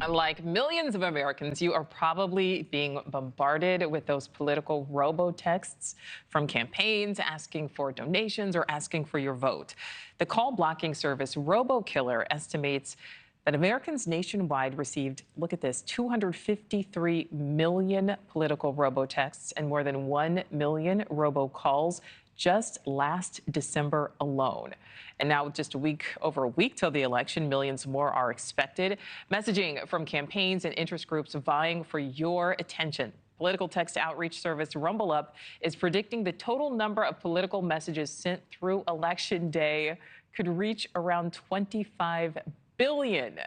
Like millions of Americans, you are probably being bombarded with those political robo-texts from campaigns asking for donations or asking for your vote. The call blocking service RoboKiller estimates that Americans nationwide received, look at this, 253 million political robo-texts and more than 1 million robocalls just last December alone. And now, just over a week till the election, millions more are expected. Messaging from campaigns and interest groups vying for your attention. Political text outreach service RumbleUp is predicting the total number of political messages sent through Election Day could reach around 25 billion.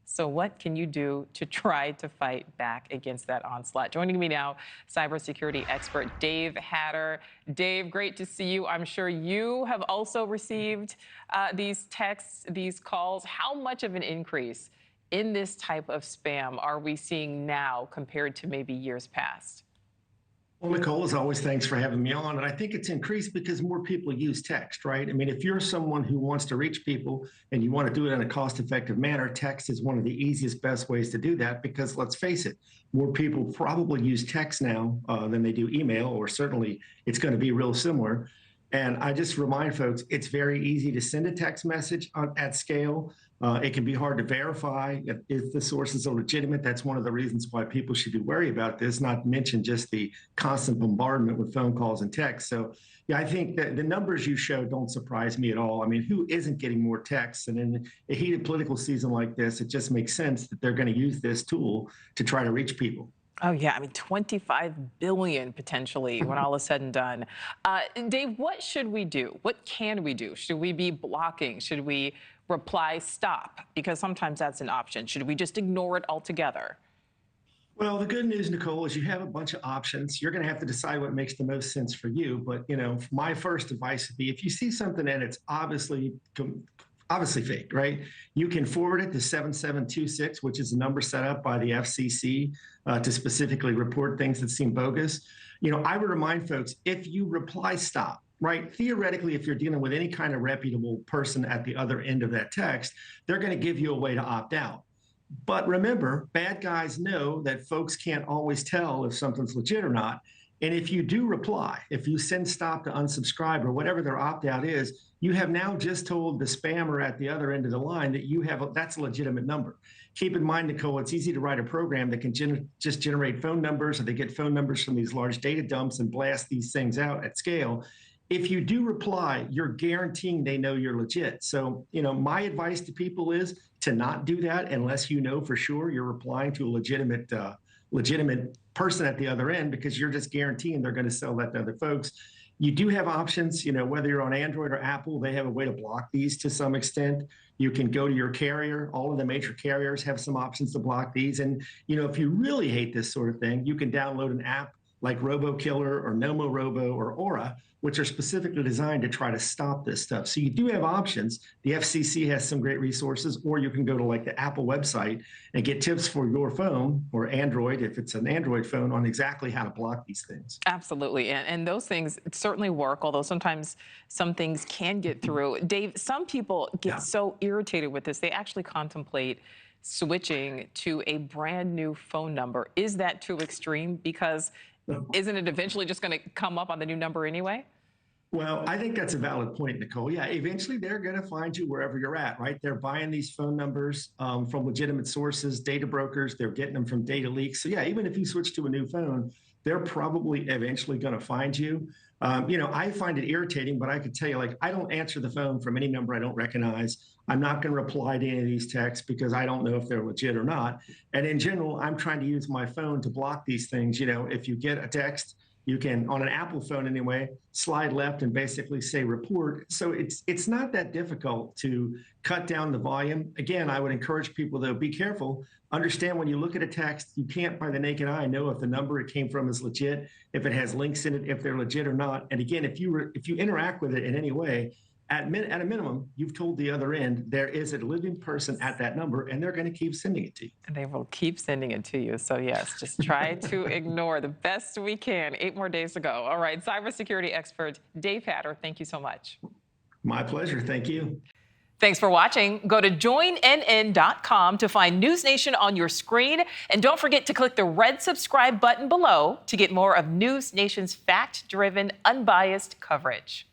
So what can you do to try to fight back against that onslaught? Joining me now, cybersecurity expert Dave Hatter. Dave, great to see you. I'm sure you have also received these texts, these calls. How much of an increase in this type of spam are we seeing now compared to maybe years past? Well, Nichole, as always, thanks for having me on. And I think it's increased because more people use text, right? I mean, if you're someone who wants to reach people and you want to do it in a cost-effective manner, text is one of the easiest, best ways to do that because let's face it, more people probably use text now than they do email, or certainly it's going to be real similar. And I just remind folks, it's very easy to send a text message at scale. It can be hard to verify if the sources are legitimate. That's one of the reasons why people should be wary about this, not to mention just the constant bombardment with phone calls and texts. So, yeah, I think that the numbers you show don't surprise me at all. I mean, who isn't getting more texts? And in a heated political season like this, it just makes sense that they're going to use this tool to try to reach people. Oh, yeah. I mean, 25 billion potentially when all is said and done. Dave, what should we do? What can we do? Should we be blocking? Should we reply stop? Because sometimes that's an option. Should we just ignore it altogether? Well, the good news, Nichole, is you have a bunch of options. You're going to have to decide what makes the most sense for you. But, my first advice would be if you see something and it's obviously fake, right? You can forward it to 7726, which is a number set up by the FCC to specifically report things that seem bogus. I would remind folks, if you reply stop, right? Theoretically, if you're dealing with any kind of reputable person at the other end of that text, they're going to give you a way to opt out. But remember, bad guys know that folks can't always tell if something's legit or not. And if you do reply, if you send stop to unsubscribe or whatever their opt-out is, you have now just told the spammer at the other end of the line that that's a legitimate number. Keep in mind, Nichole, it's easy to write a program that can just generate phone numbers, or they get phone numbers from these large data dumps and blast these things out at scale. If you do reply, you're guaranteeing they know you're legit. So, my advice to people is to not do that unless you know for sure you're replying to a legitimate person at the other end, because you're just guaranteeing they're going to sell that to other folks. You do have options, whether you're on Android or Apple, they have a way to block these to some extent. You can go to your carrier. All of the major carriers have some options to block these. And, if you really hate this sort of thing, you can download an app like RoboKiller or NomoRobo or Aura, which are specifically designed to try to stop this stuff. So you do have options. The FCC has some great resources, or you can go to like the Apple website and get tips for your phone, or Android, if it's an Android phone, on exactly how to block these things. Absolutely. And those things certainly work, although sometimes some things can get through. Dave, some people get so irritated with this, they actually contemplate switching to a brand new phone number. Is that too extreme? Because isn't it eventually just going to come up on the new number anyway? Well, I think that's a valid point, Nichole. Yeah, eventually they're going to find you wherever you're at, right? They're buying these phone numbers from legitimate sources, data brokers. They're getting them from data leaks. So yeah, even if you switch to a new phone, they're probably eventually going to find you. I find it irritating, but I could tell you, I don't answer the phone from any number I don't recognize. I'm not going to reply to any of these texts because I don't know if they're legit or not. And in general, I'm trying to use my phone to block these things. If you get a text, you can, on an Apple phone anyway, slide left and basically say report. So it's not that difficult to cut down the volume. Again, I would encourage people, though, be careful. Understand when you look at a text, you can't by the naked eye know if the number it came from is legit, if it has links in it, if they're legit or not. And again, if you interact with it in any way, at a minimum, you've told the other end there is a living person at that number, and they're going to keep sending it to you. And they will keep sending it to you. So yes, just try to ignore the best we can. 8 more days to go. All right, cybersecurity expert Dave Hatter, thank you so much. My pleasure. Thank you. Thanks for watching. Go to joinnn.com to find NewsNation on your screen. And don't forget to click the red subscribe button below to get more of NewsNation's fact-driven, unbiased coverage.